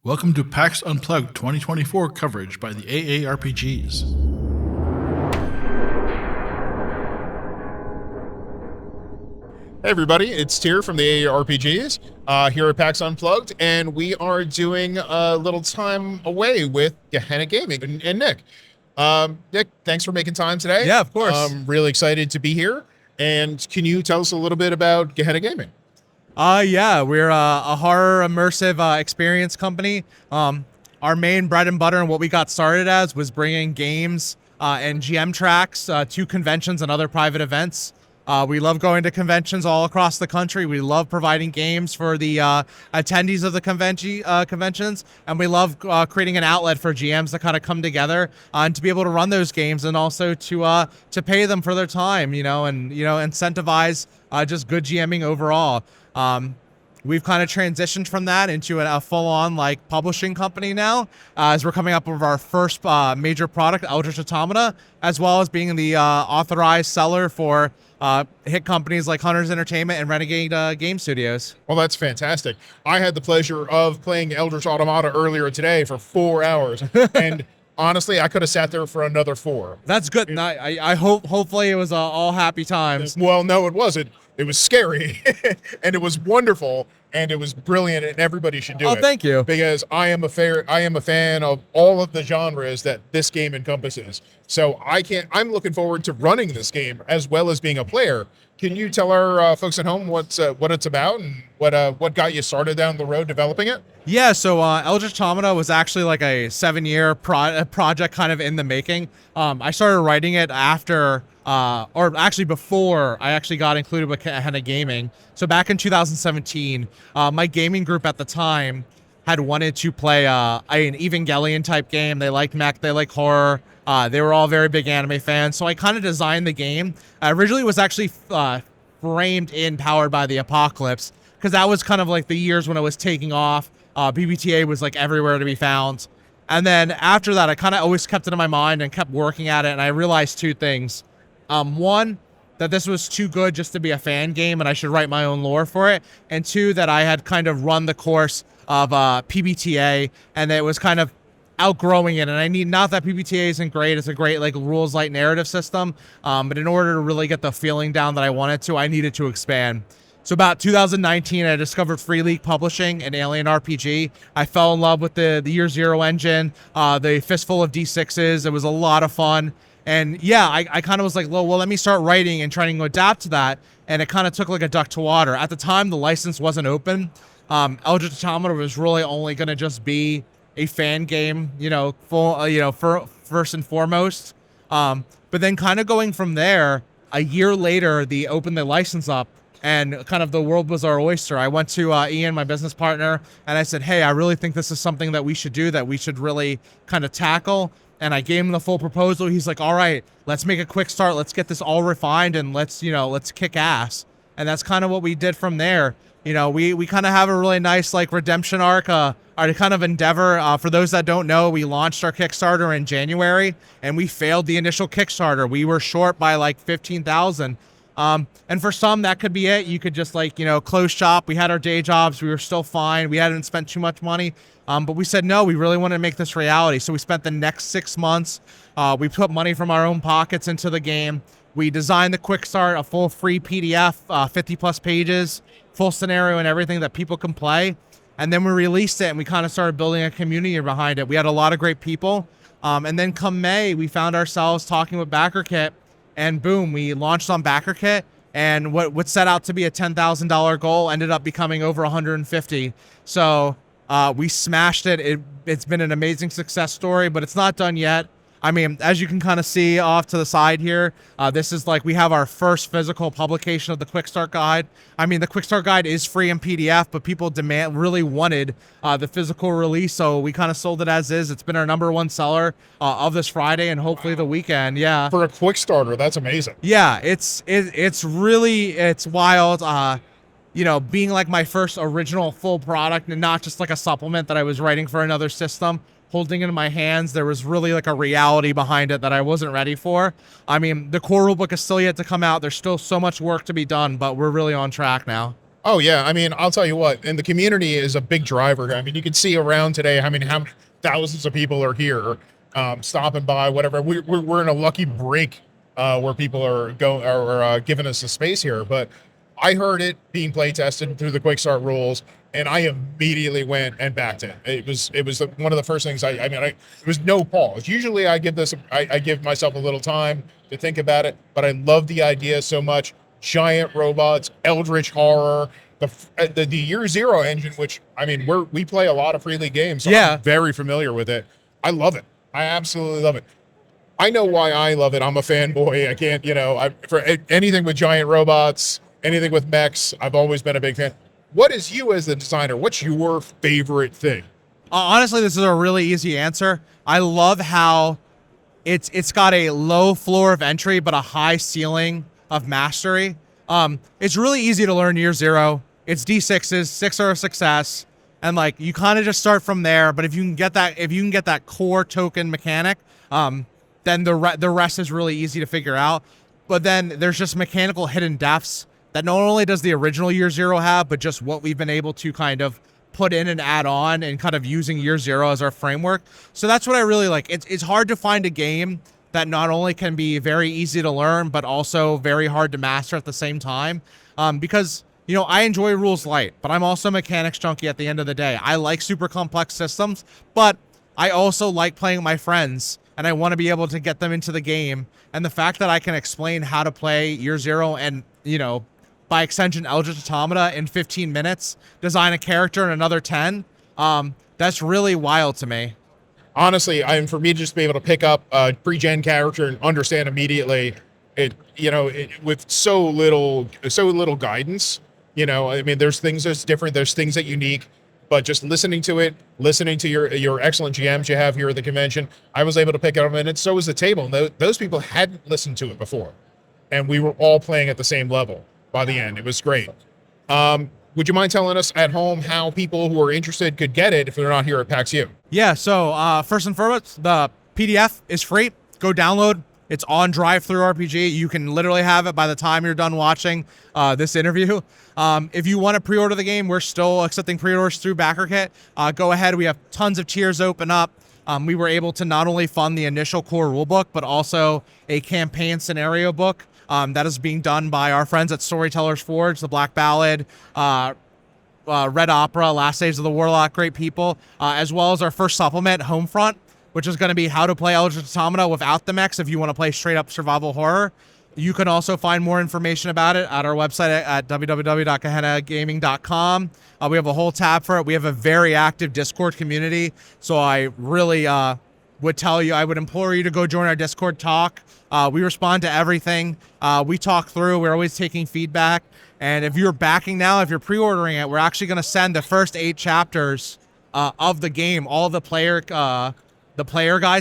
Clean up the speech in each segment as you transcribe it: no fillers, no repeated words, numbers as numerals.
Welcome to Pax Unplugged 2024 coverage by the AARPGs. Hey everybody, it's Tyr from the AARPGs here at Pax Unplugged, and we are doing a little time away with Gehenna Gaming and Nick. Nick, thanks for making time today. Yeah, of course. I'm really excited to be here. And can you tell us a little bit about Gehenna Gaming? Yeah, we're a horror immersive experience company. Our main bread and butter and what we got started as was bringing games and GM tracks to conventions and other private events. We love going to conventions all across the country. We love providing games for the attendees of the conventions, and we love creating an outlet for GMs to kind of come together and to be able to run those games, and also to pay them for their time, and incentivize just good GMing overall. We've kind of transitioned from that into a full-on publishing company now, as we're coming up with our first major product, Eldritch Automata, as well as being the authorized seller for hit companies like Hunters Entertainment and Renegade Game Studios. Well, that's fantastic. I had the pleasure of playing Eldritch Automata earlier today for 4 hours, and honestly, I could have sat there for another 4. That's good. And I hopefully it was all happy times. Well, no, it wasn't. It was scary, and it was wonderful, and it was brilliant, and everybody should do it. Oh, thank you. Because I am a fan of all of the genres that this game encompasses. So I'm looking forward to running this game as well as being a player. Can you tell our folks at home what it's about and what got you started down the road developing it? Yeah, so Eldritch Automata was actually like a 7-year project kind of in the making. I started writing it after, or actually before I actually got included with Gehenna Gaming. So back in 2017, my gaming group at the time had wanted to play an Evangelion type game. They liked mech, they like horror. They were all very big anime fans. So I kind of designed the game. Originally it was actually framed in Powered by the Apocalypse, because that was kind of like the years when it was taking off. BBTA was like everywhere to be found. And then after that, I kind of always kept it in my mind and kept working at it. And I realized 2 things. One, that this was too good just to be a fan game and I should write my own lore for it. And 2, that I had kind of run the course of PBTA and it was kind of outgrowing it. And I need, not that PBTA isn't great, it's a great rules light narrative system. But in order to really get the feeling down that I wanted to, I needed to expand. So about 2019, I discovered Free League Publishing and Alien RPG. I fell in love with the Year Zero engine, the Fistful of D6s. It was a lot of fun. And yeah, I kind of was like, well, let me start writing and trying to adapt to that. And it kind of took like a duck to water. At the time, the license wasn't open. Eldritch Automata was really only going to just be a fan game, for first and foremost. But then kind of going from there, a year later, they opened the license up. And kind of the world was our oyster. I went to Ian, my business partner, and I said, hey, I really think this is something that we should do, that we should really kind of tackle. And I gave him the full proposal. He's like, all right, let's make a quick start. Let's get this all refined and let's kick ass. And that's kind of what we did from there. We kind of have a really nice redemption arc, our kind of endeavor. For those that don't know, we launched our Kickstarter in January and we failed the initial Kickstarter. We were short by 15,000. And for some, that could be it. You could just close shop. We had our day jobs. We were still fine. We hadn't spent too much money. But we said, no, we really want to make this reality. So we spent the next 6 months. We put money from our own pockets into the game. We designed the Quickstart, a full free PDF, 50 plus pages, full scenario and everything that people can play. And then we released it and we kind of started building a community behind it. We had a lot of great people. And then come May, we found ourselves talking with Backerkit. And boom, we launched on Backerkit, and what set out to be a $10,000 goal ended up becoming over 150. So we smashed it. It's been an amazing success story, but it's not done yet. I mean, as you can kind of see off to the side here, this is we have our first physical publication of the Quickstart Guide. I mean, the Quickstart Guide is free in PDF, but people really wanted the physical release, so we kind of sold it as is. It's been our #1 seller of this Friday and hopefully the weekend. Yeah. For a Quickstarter, that's amazing. Yeah, it's wild. Being my first original full product and not just a supplement that I was writing for another system. Holding it in my hands, there was really a reality behind it that I wasn't ready for. I mean, the core rulebook is still yet to come out. There's still so much work to be done, but we're really on track now. Oh yeah, I mean, I'll tell you what, and the community is a big driver. I mean, you can see around today how thousands of people are here, stopping by, whatever. We're in a lucky break where people are giving us a space here. But I heard it being play tested through the Quickstart rules, and I immediately went and backed it. It was one of the first things it was no pause. Usually I give myself a little time to think about it, but I love the idea so much. Giant robots, eldritch horror, the Year Zero engine, which I mean we play a lot of Free League games, so I'm very familiar with it. I love it. I absolutely love it. I know why I love it. I'm a fanboy. I can't, for anything with giant robots, anything with mechs, I've always been a big fan. What is you as the designer? What's your favorite thing? Honestly, this is a really easy answer. I love how it's got a low floor of entry but a high ceiling of mastery. It's really easy to learn Year Zero. It's D6s, 6 are a success, and like you kind of just start from there. But if you can get that core token mechanic, then the rest is really easy to figure out. But then there's just mechanical hidden depths that not only does the original Year Zero have, but just what we've been able to kind of put in and add on, and kind of using Year Zero as our framework. So that's what I really like. It's hard to find a game that not only can be very easy to learn, but also very hard to master at the same time. Because, I enjoy rules light, but I'm also a mechanics junkie at the end of the day. I like super complex systems, but I also like playing with my friends, and I want to be able to get them into the game. And the fact that I can explain how to play Year Zero and, by extension, Eldritch Automata in 15 minutes, design a character in another 10, that's really wild to me. Honestly, for me to just be able to pick up a pre-gen character and understand immediately, with so little guidance, there's things that's different, there's things that unique, but just listening to your excellent GMs you have here at the convention, I was able to pick it up, and so was the table. And those people hadn't listened to it before, and we were all playing at the same level by the end. It was great. Would you mind telling us at home how people who are interested could get it if they're not here at PAX U? Yeah, so first and foremost, the PDF is free. Go download. It's on DriveThruRPG. You can literally have it by the time you're done watching this interview. If you want to pre-order the game, we're still accepting pre-orders through Backerkit. Go ahead. We have tons of tiers open up. We were able to not only fund the initial core rulebook, but also a campaign scenario book that is being done by our friends at Storytellers Forge, The Black Ballad, Red Opera, Last Days of the Warlock, great people, as well as our first supplement, Homefront, which is going to be how to play Eldritch Automata without the mechs if you want to play straight up survival horror. You can also find more information about it at our website at www.gehennagaming.com. We have a whole tab for it. We have a very active Discord community, so I really I would implore you to go join our Discord talk. We respond to everything. We talk through. We're always taking feedback. And if you're backing now, if you're pre-ordering it, we're actually going to send the first 8 chapters of the game, all the player guide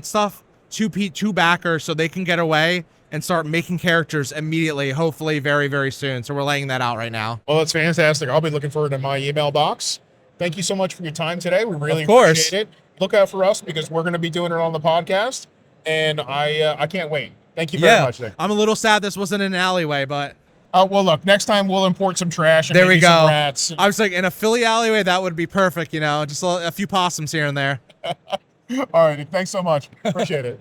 stuff, to backers so they can get away and start making characters immediately, hopefully very, very soon. So we're laying that out right now. Well, that's fantastic. I'll be looking forward to my email box. Thank you so much for your time today. We really appreciate it. Look out for us because we're going to be doing it on the podcast, and I can't wait. Thank you very much, Nick. I'm a little sad this wasn't in an alleyway, but... well, look, next time we'll import some trash and there we go. Some rats. I was like, in a Philly alleyway, that would be perfect, just a few possums here and there. All right, thanks so much. Appreciate it.